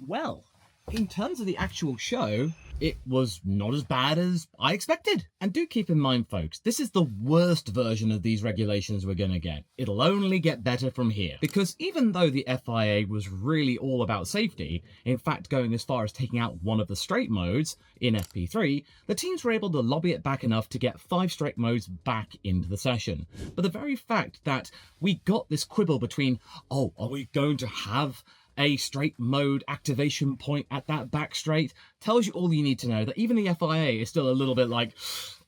well, in terms of the actual show, it was not as bad as I expected. And do keep in mind, folks, this is the worst version of these regulations we're going to get. It'll only get better from here. Because even though the FIA was really all about safety, in fact going as far as taking out one of the straight modes in FP3, the teams were able to lobby it back enough to get 5 straight modes back into the session. But the very fact that we got this quibble between, oh, are we going to have a straight mode activation point at that back straight, tells you all you need to know, that even the FIA is still a little bit like,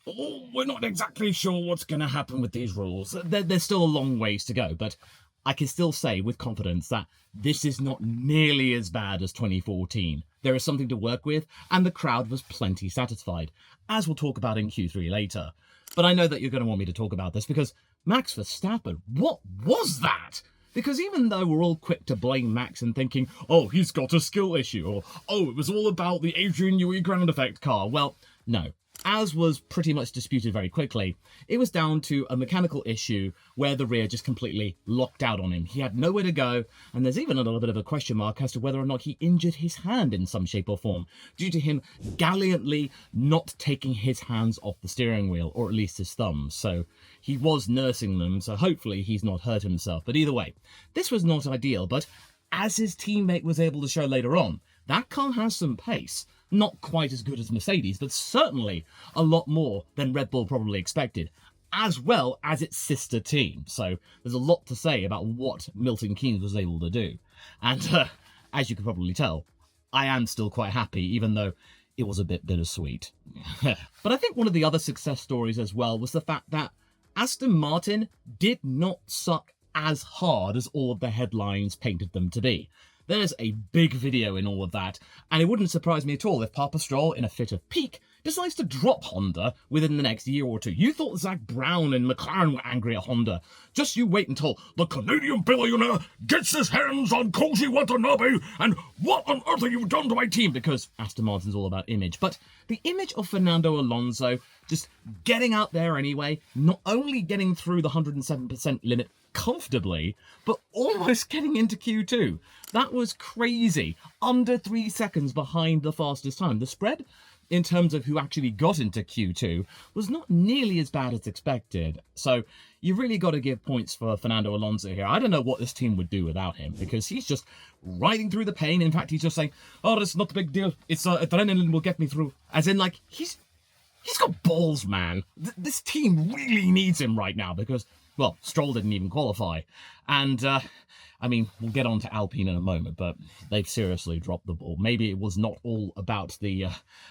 oh, we're not exactly sure what's going to happen with these rules. There's still a long ways to go, but I can still say with confidence that this is not nearly as bad as 2014. There is something to work with, and the crowd was plenty satisfied, as we'll talk about in Q3 later. But I know that you're going to want me to talk about this, because Max Verstappen, what was that? Because even though we're all quick to blame Max and thinking, oh, he's got a skill issue, or, oh, it was all about the Adrian Newey ground effect car. Well, no. As was pretty much disputed very quickly, it was down to a mechanical issue where the rear just completely locked out on him. He had nowhere to go, and there's even a little bit of a question mark as to whether or not he injured his hand in some shape or form, due to him gallantly not taking his hands off the steering wheel, or at least his thumbs. So he was nursing them, so hopefully he's not hurt himself. But either way, this was not ideal, but as his teammate was able to show later on, that car has some pace. Not quite as good as Mercedes, but certainly a lot more than Red Bull probably expected, as well as its sister team. So there's a lot to say about what Milton Keynes was able to do. And as you can probably tell, I am still quite happy, even though it was a bit bittersweet. But I think one of the other success stories as well was the fact that Aston Martin did not suck as hard as all of the headlines painted them to be. There's a big video in all of that, and it wouldn't surprise me at all if Papa Stroll, in a fit of pique, decides to drop Honda within the next year or two. You thought Zach Brown and McLaren were angry at Honda. Just you wait until the Canadian billionaire gets his hands on Koji Watanabe, and what on earth have you done to my team? Because Aston Martin's all about image. But the image of Fernando Alonso just getting out there anyway, not only getting through the 107% limit comfortably, but almost getting into Q2. That was crazy. Under 3 seconds behind the fastest time. The spread, in terms of who actually got into Q2, was not nearly as bad as expected. So you really got to give points for Fernando Alonso here. I don't know what this team would do without him, because he's just riding through the pain. In fact, he's just saying, oh, it's not a big deal. It's adrenaline will get me through. As in, like, he's got balls, man. This team really needs him right now, because, well, Stroll didn't even qualify. And, I mean, we'll get on to Alpine in a moment, but they've seriously dropped the ball. Maybe it was not all about the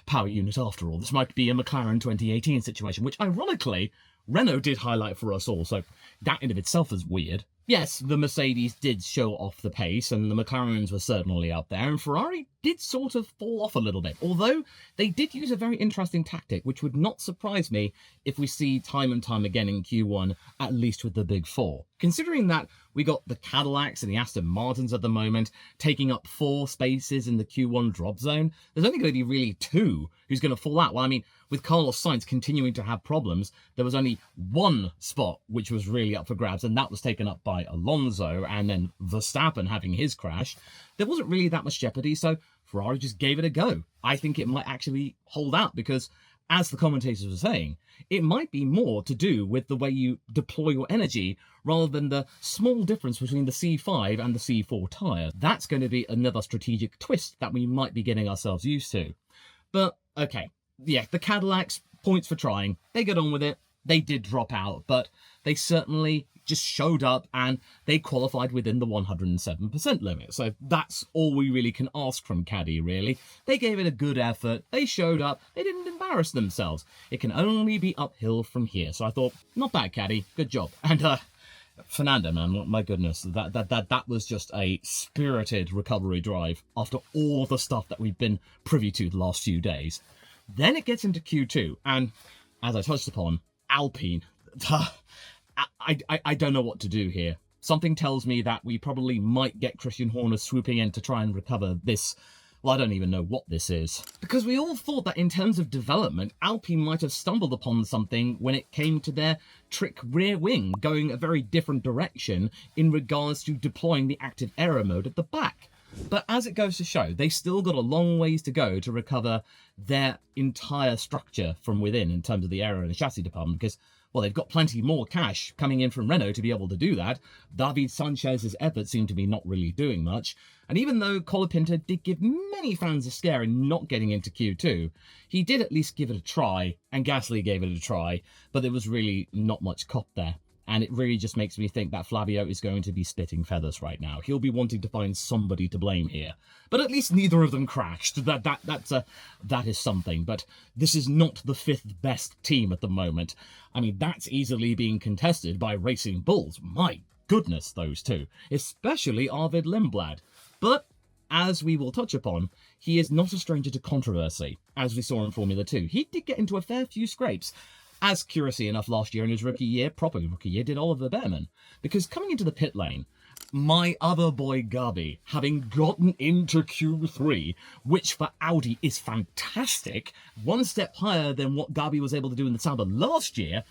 power unit after all. This might be a McLaren 2018 situation, which, ironically, Renault did highlight for us all, so that in of itself is weird. Yes, the Mercedes did show off the pace, and the McLarens were certainly up there, and Ferrari did sort of fall off a little bit, although they did use a very interesting tactic, which would not surprise me if we see time and time again in Q1, at least with the Big Four. Considering that we got the Cadillacs and the Aston Martins at the moment taking up 4 spaces in the Q1 drop zone, there's only going to be really 2 who's going to fall out. Well, I mean, with Carlos Sainz continuing to have problems, there was only 1 spot which was really up for grabs, and that was taken up by Alonso, and then Verstappen having his crash. There wasn't really that much jeopardy, so Ferrari just gave it a go. I think it might actually hold out, because as the commentators were saying, it might be more to do with the way you deploy your energy rather than the small difference between the C5 and the C4 tyre. That's going to be another strategic twist that we might be getting ourselves used to. But, okay, yeah, the Cadillacs, points for trying. They got on with it. They did drop out, but they certainly just showed up and they qualified within the 107% limit. So that's all we really can ask from Caddy, really. They gave it a good effort. They showed up. They didn't embarrass themselves. It can only be uphill from here. So I thought, not bad, Caddy. Good job. And Fernando, man, my goodness, that was just a spirited recovery drive after all the stuff that we've been privy to the last few days. Then it gets into Q2, and as I touched upon, Alpine. I don't know what to do here. Something tells me that we probably might get Christian Horner swooping in to try and recover this. Well, I don't even know what this is. Because we all thought that in terms of development, Alpine might have stumbled upon something when it came to their trick rear wing, going a very different direction in regards to deploying the active aero mode at the back. But as it goes to show, they still got a long ways to go to recover their entire structure from within in terms of the aero and the chassis department, because, well, they've got plenty more cash coming in from Renault to be able to do that. David Sanchez's efforts seem to be not really doing much. And even though Colapinto did give many fans a scare in not getting into Q2, he did at least give it a try, and Gasly gave it a try, but there was really not much cop there. And it really just makes me think that Flavio is going to be spitting feathers right now. He'll be wanting to find somebody to blame here. But at least neither of them crashed. That is something. But this is not the 5th best team at the moment. I mean, that's easily being contested by Racing Bulls. My goodness, those two. Especially Arvid Lindblad. But, as we will touch upon, he is not a stranger to controversy, as we saw in Formula 2. He did get into a fair few scrapes. As curiously enough, last year in his proper rookie year, did Oliver Behrman. Because coming into the pit lane, my other boy Gabi, having gotten into Q3, which for Audi is fantastic, one step higher than what Gabi was able to do in the Sauber last year,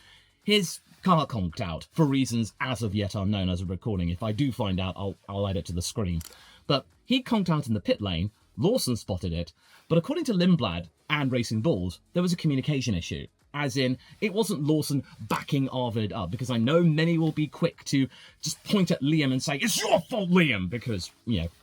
his car conked out for reasons as of yet unknown as of recording. If I do find out, I'll add it to the screen. But he conked out in the pit lane, Lawson spotted it, but according to Lindblad and Racing Bulls, there was a communication issue. As in, it wasn't Lawson backing Arvid up, because I know many will be quick to just point at Liam and say, it's your fault, Liam, because,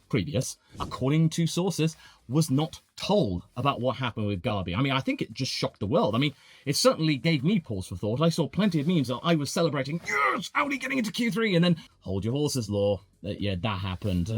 previous, according to sources, was not told about what happened with Gabi. I mean, I think it just shocked the world. I mean, it certainly gave me pause for thought. I saw plenty of memes that I was celebrating, yes, Audi getting into Q3, and then, hold your horses, Law. Yeah, that happened.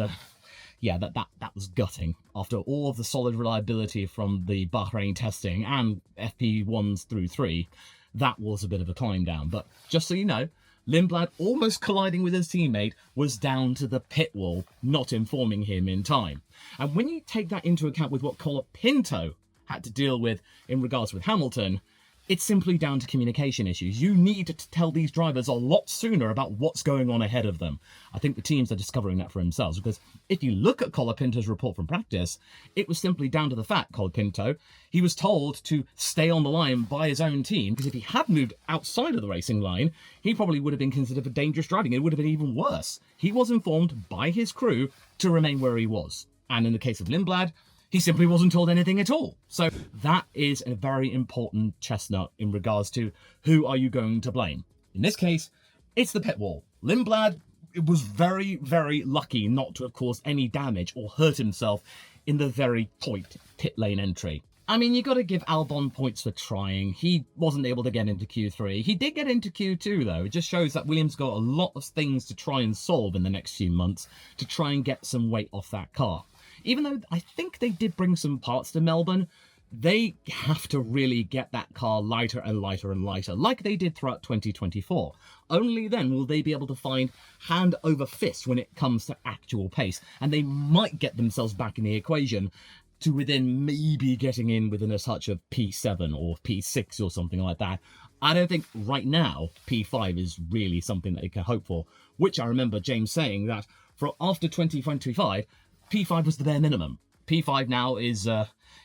Yeah, that was gutting. After all of the solid reliability from the Bahrain testing and FP1s through 3, that was a bit of a climb down. But just so you know, Lindblad almost colliding with his teammate was down to the pit wall, not informing him in time. And when you take that into account with what Colapinto had to deal with in regards with Hamilton, it's simply down to communication issues. You need to tell these drivers a lot sooner about what's going on ahead of them. I think the teams are discovering that for themselves, because if you look at Colapinto's report from practice, it was simply down to the fact, Colapinto, he was told to stay on the line by his own team, because if he had moved outside of the racing line, he probably would have been considered for dangerous driving. It would have been even worse. He was informed by his crew to remain where he was. And in the case of Lindblad, he simply wasn't told anything at all. So that is a very important chestnut in regards to who are you going to blame. In this case, it's the pit wall. Lindblad was very, very lucky not to have caused any damage or hurt himself in the very tight pit lane entry. I mean, you got to give Albon points for trying. He wasn't able to get into Q3. He did get into Q2, though. It just shows that Williams got a lot of things to try and solve in the next few months to try and get some weight off that car. Even though I think they did bring some parts to Melbourne, they have to really get that car lighter and lighter and lighter, like they did throughout 2024. Only then will they be able to find hand over fist when it comes to actual pace, and they might get themselves back in the equation to within maybe getting in within a touch of P7 or P6 or something like that. I don't think right now P5 is really something that they can hope for, which I remember James saying that for after 2025, P5 was the bare minimum. P5 now is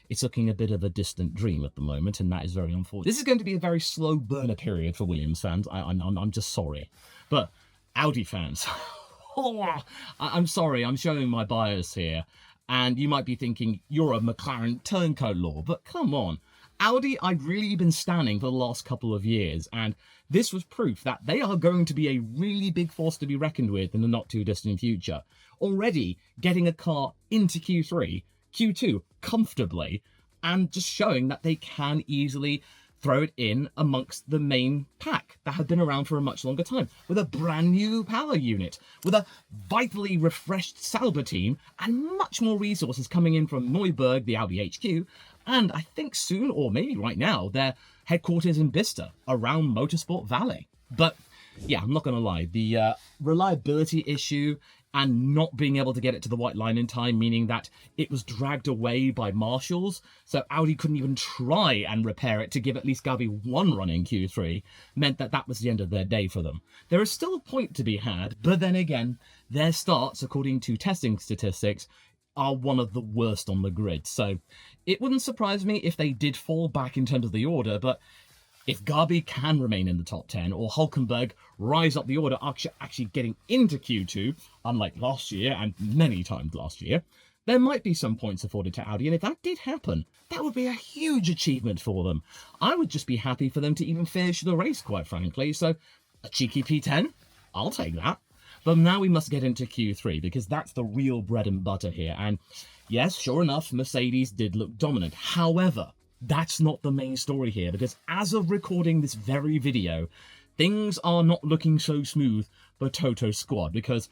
it's looking a bit of a distant dream at the moment, and that is very unfortunate. This is going to be a very slow burner period for Williams fans. I'm just sorry. But Audi fans, I'm sorry, I'm showing my bias here. And you might be thinking, you're a McLaren turncoat, Law, but come on. Audi, I've really been standing for the last couple of years, and this was proof that they are going to be a really big force to be reckoned with in the not-too-distant future. Already getting a car into Q3, Q2 comfortably, and just showing that they can easily throw it in amongst the main pack that have been around for a much longer time, with a brand new power unit, with a vitally refreshed Sauber team, and much more resources coming in from Neuburg, the Audi HQ, and I think soon, or maybe right now, their headquarters in Bicester, around Motorsport Valley. But yeah, I'm not going to lie, the reliability issue and not being able to get it to the white line in time, meaning that it was dragged away by marshals, so Audi couldn't even try and repair it to give at least Gabi one run in Q3, meant that that was the end of their day for them. There is still a point to be had, but then again, their starts, according to testing statistics, are one of the worst on the grid, so it wouldn't surprise me if they did fall back in terms of the order, but If Gabi can remain in the top 10, or Hulkenberg rise up the order actually getting into Q2, unlike last year and many times last year, there might be some points afforded to Audi, and if that did happen, that would be a huge achievement for them. I would just be happy for them to even finish the race, quite frankly, so a cheeky P10, I'll take that. But now we must get into Q3, because that's the real bread and butter here, and yes, sure enough, Mercedes did look dominant. However, that's not the main story here, because as of recording this very video, things are not looking so smooth for Toto's squad, because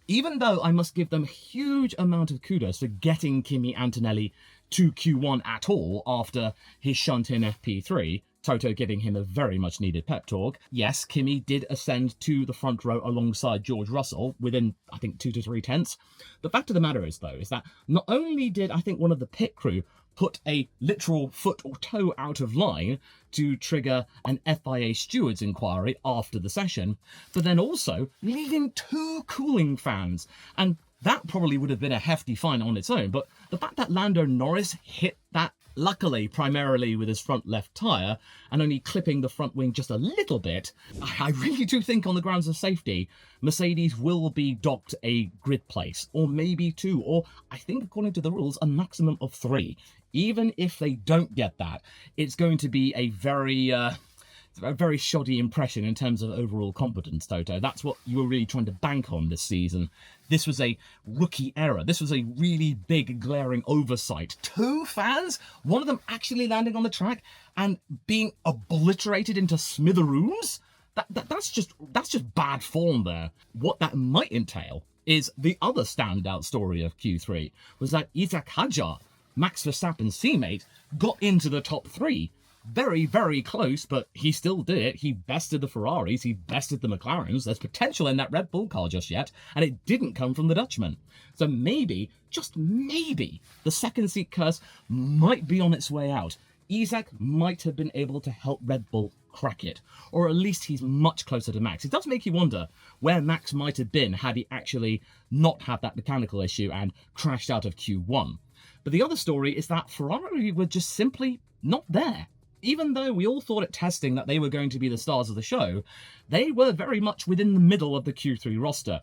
even though I must give them a huge amount of kudos for getting Kimi Antonelli to Q1 at all after his shunt in FP3, Toto giving him a very much needed pep talk. Yes, Kimi did ascend to the front row alongside George Russell within, I think, 2 to 3 tenths. The fact of the matter is, though, is that not only did, I think, one of the pit crew put a literal foot or toe out of line to trigger an FIA stewards inquiry after the session, but then also leaving 2 cooling fans. And that probably would have been a hefty fine on its own, but the fact that Lando Norris hit that, luckily, primarily with his front left tyre, and only clipping the front wing just a little bit, I really do think on the grounds of safety, Mercedes will be docked a grid place, or maybe 2, or I think according to the rules, a maximum of 3. Even if they don't get that, it's going to be a very shoddy impression in terms of overall competence, Toto. That's what you were really trying to bank on this season. This was a rookie error. This was a really big, glaring oversight. 2 fans, one of them actually landing on the track and being obliterated into smithereens? That's just bad form there. What that might entail is the other standout story of Q3 was that Isack Hadjar, Max Verstappen's teammate, got into the top 3. Very, very close, but he still did it. He bested the Ferraris, he bested the McLarens. There's potential in that Red Bull car just yet, and it didn't come from the Dutchman. So maybe, just maybe, the second seat curse might be on its way out. Isack might have been able to help Red Bull crack it, or at least he's much closer to Max. It does make you wonder where Max might have been had he actually not had that mechanical issue and crashed out of Q1. But the other story is that Ferrari were just simply not there. Even though we all thought at testing that they were going to be the stars of the show, they were very much within the middle of the Q3 roster.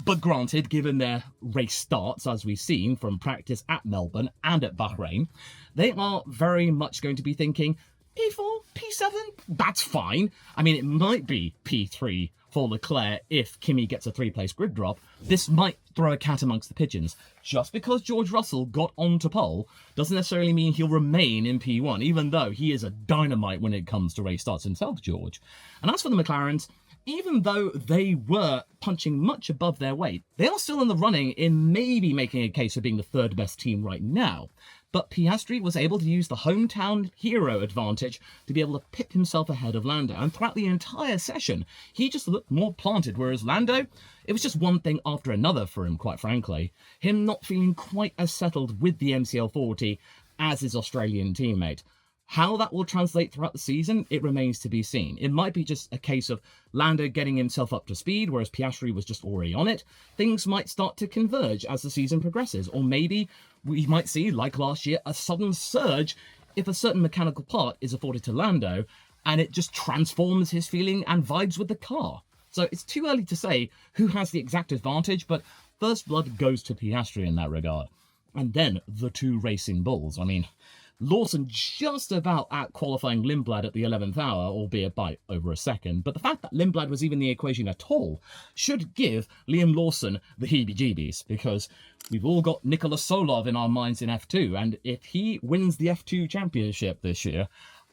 But granted, given their race starts, as we've seen from practice at Melbourne and at Bahrain, they are very much going to be thinking, P4, P7, that's fine. I mean, it might be P3 for Leclerc if Kimi gets a 3-place grid drop. This might throw a cat amongst the pigeons. Just because George Russell got onto pole doesn't necessarily mean he'll remain in P1, even though he is a dynamite when it comes to race starts himself, George. And as for the McLarens, even though they were punching much above their weight, they are still in the running in maybe making a case for being the 3rd best team right now. But Piastri was able to use the hometown hero advantage to be able to pip himself ahead of Lando. And throughout the entire session, he just looked more planted, whereas Lando, it was just one thing after another for him, quite frankly. Him not feeling quite as settled with the MCL40 as his Australian teammate. How that will translate throughout the season, it remains to be seen. It might be just a case of Lando getting himself up to speed, whereas Piastri was just already on it. Things might start to converge as the season progresses, or maybe we might see, like last year, a sudden surge if a certain mechanical part is afforded to Lando, and it just transforms his feeling and vibes with the car. So it's too early to say who has the exact advantage, but first blood goes to Piastri in that regard. And then the 2 racing bulls. I mean, Lawson just about out-qualifying Lindblad at the 11th hour, albeit by over a second, but the fact that Lindblad was even in the equation at all should give Liam Lawson the heebie-jeebies, because we've all got Nicholas Solov in our minds in F2, and if he wins the F2 championship this year,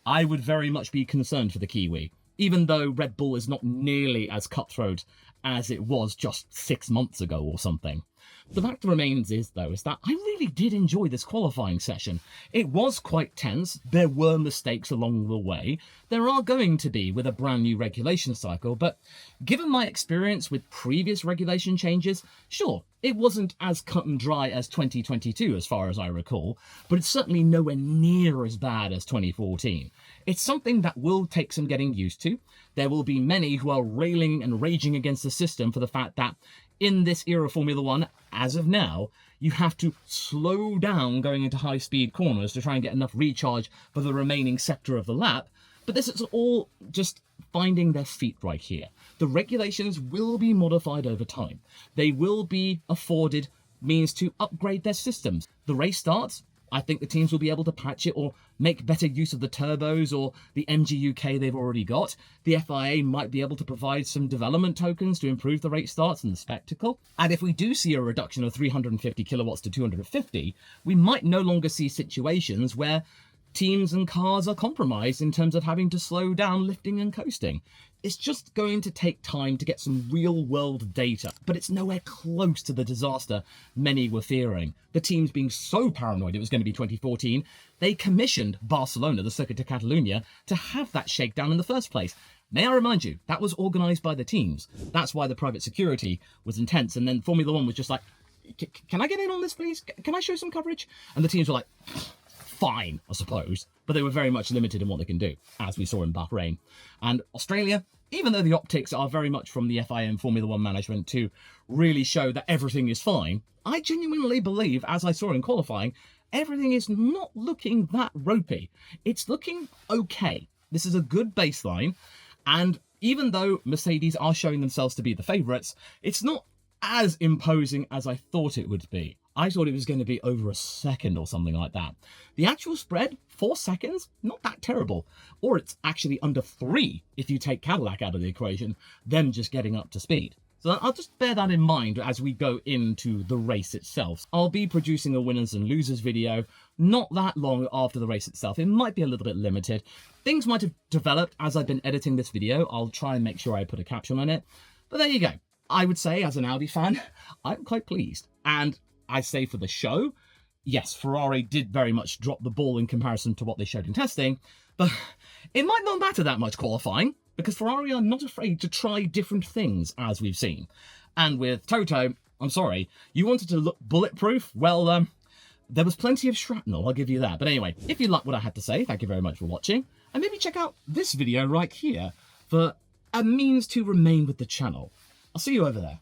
I would very much be concerned for the Kiwi, even though Red Bull is not nearly as cutthroat as it was just 6 months ago or something. The fact remains is, though, is that I really did enjoy this qualifying session. It was quite tense. There were mistakes along the way. There are going to be with a brand new regulation cycle, but given my experience with previous regulation changes, sure, it wasn't as cut and dry as 2022 as far as I recall, but it's certainly nowhere near as bad as 2014. It's something that will take some getting used to. There will be many who are railing and raging against the system for the fact that in this era of Formula One, as of now, you have to slow down going into high-speed corners to try and get enough recharge for the remaining sector of the lap. But this is all just finding their feet right here. The regulations will be modified over time. They will be afforded means to upgrade their systems. The race starts, I think the teams will be able to patch it or make better use of the turbos or the MGUK they've already got. The FIA might be able to provide some development tokens to improve the race starts and the spectacle. And if we do see a reduction of 350 kilowatts to 250, we might no longer see situations where teams and cars are compromised in terms of having to slow down lifting and coasting. It's just going to take time to get some real-world data, but it's nowhere close to the disaster many were fearing. The teams being so paranoid it was going to be 2014, they commissioned Barcelona, the Circuit de Catalunya, to have that shakedown in the first place. May I remind you, that was organised by the teams. That's why the private security was intense, and then Formula One was just like, can I get in on this, please? Can I show some coverage? And the teams were like, fine, I suppose, but they were very much limited in what they can do, as we saw in Bahrain. And Australia, even though the optics are very much from the FIA and Formula One management to really show that everything is fine, I genuinely believe, as I saw in qualifying, everything is not looking that ropey. It's looking okay. This is a good baseline, and even though Mercedes are showing themselves to be the favourites, it's not as imposing as I thought it would be. I thought it was going to be over a second or something like that. The actual spread, 4 seconds, not that terrible. Or it's actually under 3 if you take Cadillac out of the equation, them just getting up to speed. So I'll just bear that in mind as we go into the race itself. I'll be producing a winners and losers video not that long after the race itself. It might be a little bit limited. Things might have developed as I've been editing this video. I'll try and make sure I put a caption on it. But there you go. I would say, as an Audi fan, I'm quite pleased. And I say for the show, yes, Ferrari did very much drop the ball in comparison to what they showed in testing, but it might not matter that much qualifying, because Ferrari are not afraid to try different things, as we've seen. And with Toto, I'm sorry, you wanted to look bulletproof? Well, there was plenty of shrapnel, I'll give you that. But anyway, if you like what I had to say, thank you very much for watching, and maybe check out this video right here for a means to remain with the channel. I'll see you over there.